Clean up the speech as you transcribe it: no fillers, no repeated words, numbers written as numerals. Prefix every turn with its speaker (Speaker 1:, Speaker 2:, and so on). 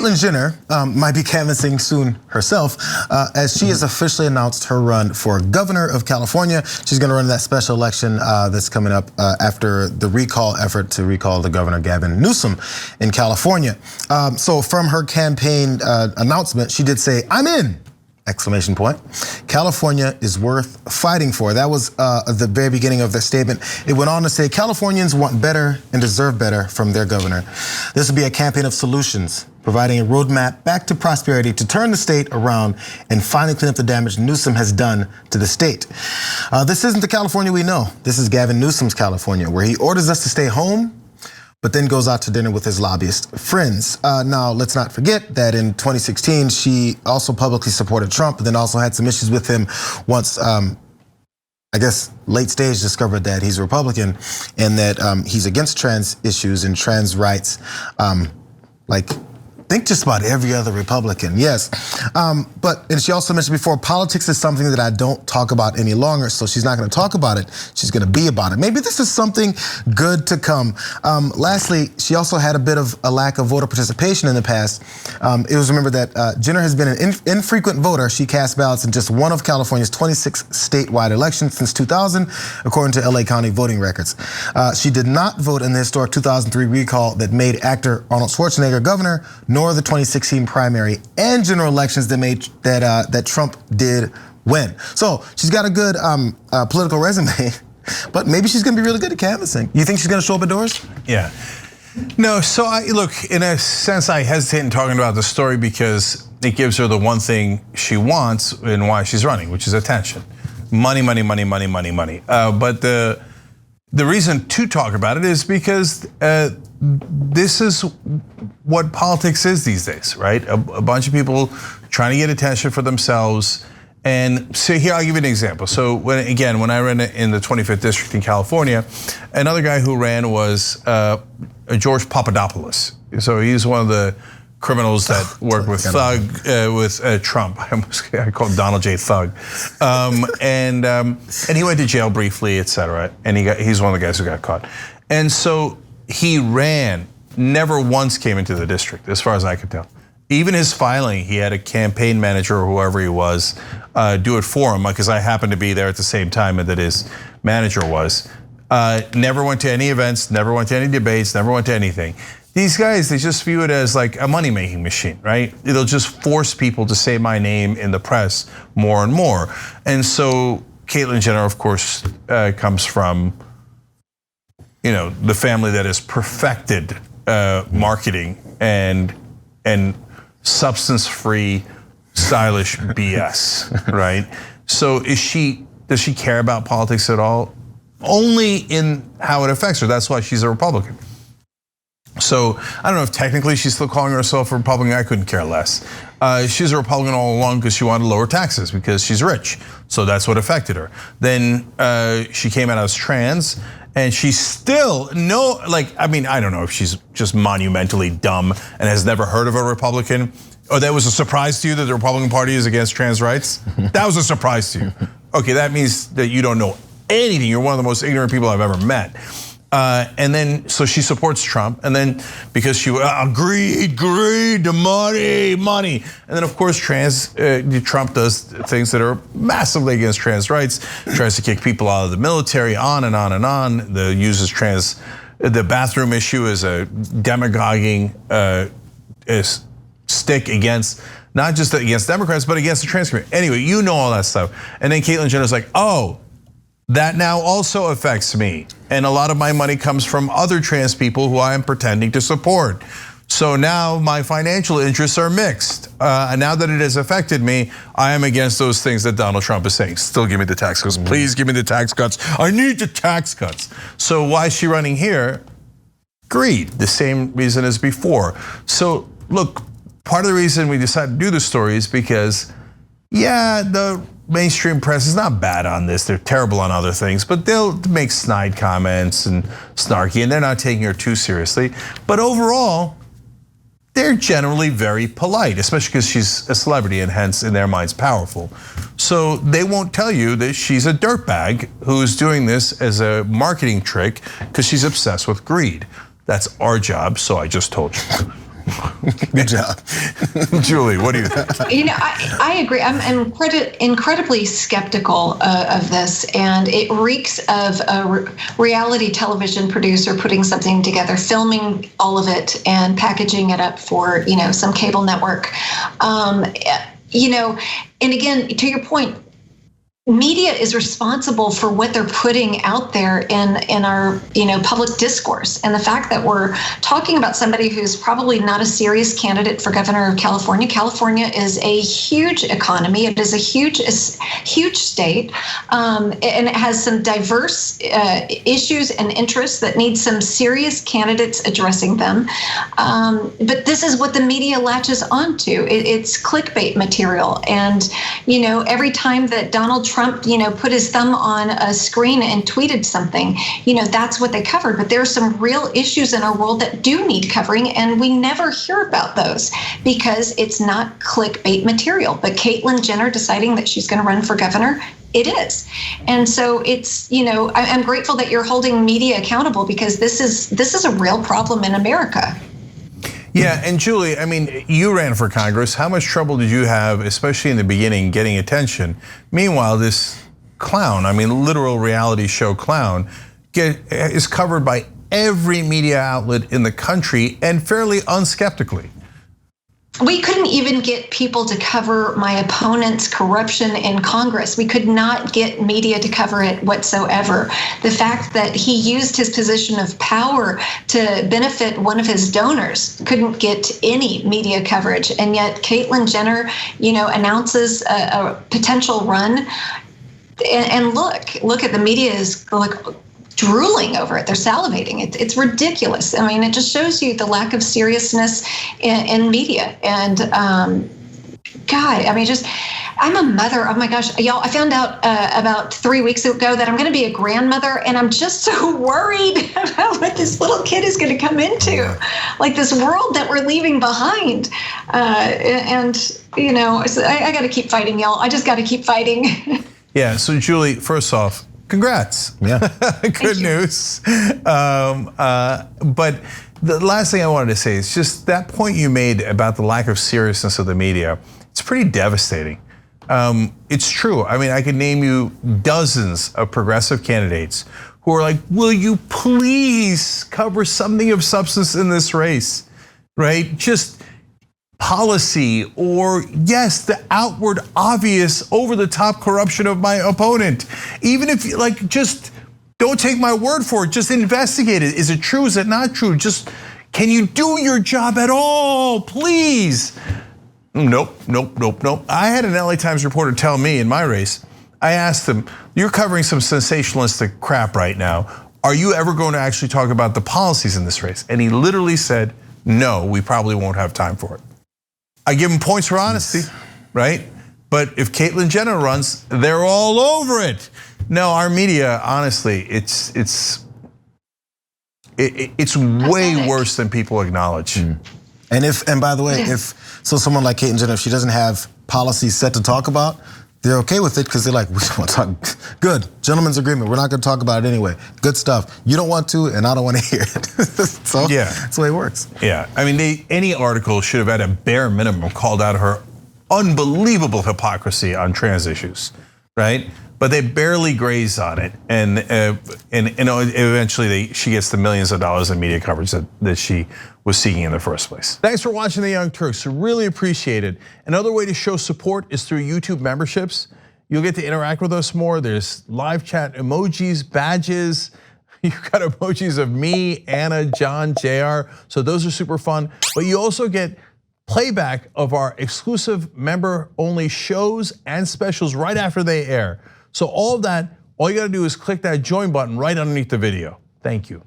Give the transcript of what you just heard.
Speaker 1: Caitlyn Jenner might be canvassing soon herself as she has officially announced her run for governor of California. She's going to run that special election that's coming up after the recall effort to recall the governor Gavin Newsom in California. So from her campaign announcement, she did say, "I'm in!" Exclamation point. California is worth fighting for. That was the very beginning of the statement. It went on to say Californians want better and deserve better from their governor. This will be a campaign of solutions, providing a roadmap back to prosperity to turn the state around and finally clean up the damage Newsom has done to the state. This isn't the California we know. This is Gavin Newsom's California, where he orders us to stay home, but then goes out to dinner with his lobbyist friends. Now, let's not forget that in 2016, she also publicly supported Trump, but then also had some issues with him once, I guess, late stage discovered that he's a Republican and that he's against trans issues and trans rights. Like, think just about every other Republican, yes. And she also mentioned before, politics is something that I don't talk about any longer, so she's not gonna talk about it, she's gonna be about it. Maybe this is something good to come. Lastly, she also had a bit of a lack of voter participation in the past. It was remembered that Jenner has been an infrequent voter. She cast ballots in just one of California's 26 statewide elections since 2000, according to LA County voting records. She did not vote in the historic 2003 recall that made actor Arnold Schwarzenegger governor, nor the 2016 primary and general elections that Trump did win. So she's got a good political resume, but maybe she's gonna be really good at canvassing. You think she's gonna show up at doors?
Speaker 2: Yeah. No, so look, in a sense, I hesitate in talking about the story because it gives her the one thing she wants and why she's running, which is attention. Money, money, money, money, money, money. But the reason to talk about it is because this is what politics is these days, right? A bunch of people trying to get attention for themselves. And so here, I'll give you an example. So when I ran in the 25th district in California, another guy who ran was George Papadopoulos. So he's one of the criminals that worked with Trump. I called Donald J. Thug. And he went to jail briefly, et cetera. And he's one of the guys who got caught. And so he ran, never once came into the district, as far as I could tell. Even his filing, he had a campaign manager or whoever he was do it for him, because I happened to be there at the same time that his manager was. Never went to any events, never went to any debates, never went to anything. These guys, they just view it as like a money-making machine, right? It'll just force people to say my name in the press more and more. And so Caitlyn Jenner, of course, comes from the family that has perfected marketing and substance-free, stylish BS, right? So does she care about politics at all? Only in how it affects her. That's why she's a Republican. So I don't know if technically she's still calling herself a Republican. I couldn't care less. She's a Republican all along because she wanted to lower taxes because she's rich. So that's what affected her. Then she came out as trans, and she's still I don't know if she's just monumentally dumb and has never heard of a Republican. Oh, that was a surprise to you that the Republican Party is against trans rights? That was a surprise to you. Okay, that means that you don't know anything. You're one of the most ignorant people I've ever met. And then, so she supports Trump, and then because she greed, the money. And then of course, Trump does things that are massively against trans rights, tries to kick people out of the military, on and on and on. Uses the bathroom issue as a demagoguing stick against, not just against Democrats, but against the trans community. Anyway, you know all that stuff. And then Caitlyn Jenner's like, oh, that now also affects me. And a lot of my money comes from other trans people who I am pretending to support. So now my financial interests are mixed. And now that it has affected me, I am against those things that Donald Trump is saying. Still give me the tax cuts, please give me the tax cuts. I need the tax cuts. So why is she running here? Greed, the same reason as before. So look, part of the reason we decided to do this story is because, yeah, the mainstream press is not bad on this. They're terrible on other things, but they'll make snide comments and snarky, and they're not taking her too seriously. But overall, they're generally very polite, especially because she's a celebrity and hence in their minds powerful. So they won't tell you that she's a dirtbag who's doing this as a marketing trick because she's obsessed with greed. That's our job, so I just told you.
Speaker 1: Good job.
Speaker 2: Julie, what do you think?
Speaker 3: I agree. I'm incredibly skeptical of this, and it reeks of a reality television producer putting something together, filming all of it, and packaging it up for some cable network. And again, to your point, media is responsible for what they're putting out there in our public discourse, and the fact that we're talking about somebody who's probably not a serious candidate for governor of California. California is a huge economy. It is a huge state, and it has some diverse issues and interests that need some serious candidates addressing them. But this is what the media latches onto. It's clickbait material, and every time that Donald Trump, put his thumb on a screen and tweeted something, that's what they covered. But there are some real issues in our world that do need covering, and we never hear about those because it's not clickbait material. But Caitlyn Jenner deciding that she's going to run for governor, it is. And so it's, I'm grateful that you're holding media accountable, because this is a real problem in America.
Speaker 2: Yeah, and Julie, I mean, you ran for Congress. How much trouble did you have, especially in the beginning, getting attention? Meanwhile, this clown, literal reality show clown, is covered by every media outlet in the country, and fairly unskeptically.
Speaker 3: We couldn't even get people to cover my opponent's corruption in Congress. We could not get media to cover it whatsoever. The fact that he used his position of power to benefit one of his donors couldn't get any media coverage. And yet Caitlyn Jenner, announces a potential run. And look at the media is drooling over it. They're salivating. It's ridiculous. It just shows you the lack of seriousness in media. And God, I'm a mother. Oh my gosh, y'all! I found out about 3 weeks ago that I'm going to be a grandmother, and I'm just so worried about what this little kid is going to come into, like this world that we're leaving behind. So I got to keep fighting, y'all. I just got to keep fighting.
Speaker 2: Yeah. So Julie, first off, congrats.
Speaker 1: Yeah.
Speaker 2: Good news. But the last thing I wanted to say is just that point you made about the lack of seriousness of the media. It's pretty devastating. It's true. I could name you dozens of progressive candidates who are like, will you please cover something of substance in this race, right? Just policy, or yes, the outward obvious over the top corruption of my opponent. Even if just don't take my word for it, just investigate it. Is it true? Is it not true? Just, can you do your job at all, please? Nope. I had an LA Times reporter tell me in my race, I asked him, you're covering some sensationalistic crap right now. Are you ever going to actually talk about the policies in this race? And he literally said, no, we probably won't have time for it. I give him points for honesty, right? But if Caitlyn Jenner runs, they're all over it. No, our media, honestly, it's way worse than people acknowledge.
Speaker 1: And by the way, if someone like Caitlyn Jenner, if she doesn't have policies set to talk about, they're okay with it because they're like, we don't want to talk. Good, gentleman's agreement. We're not going to talk about it anyway. Good stuff. You don't want to, and I don't want to hear it. So yeah, that's the way it works.
Speaker 2: Yeah, any article should have at a bare minimum called out her unbelievable hypocrisy on trans issues, right? But they barely graze on it, and eventually she gets the millions of dollars in media coverage that she was seeking in the first place. Thanks for watching The Young Turks. Really appreciate it. Another way to show support is through YouTube memberships. You'll get to interact with us more. There's live chat emojis, badges. You've got emojis of me, Anna, John, Jayar. So those are super fun. But you also get playback of our exclusive member-only shows and specials right after they air. So all of that, all you gotta do is click that join button right underneath the video. Thank you.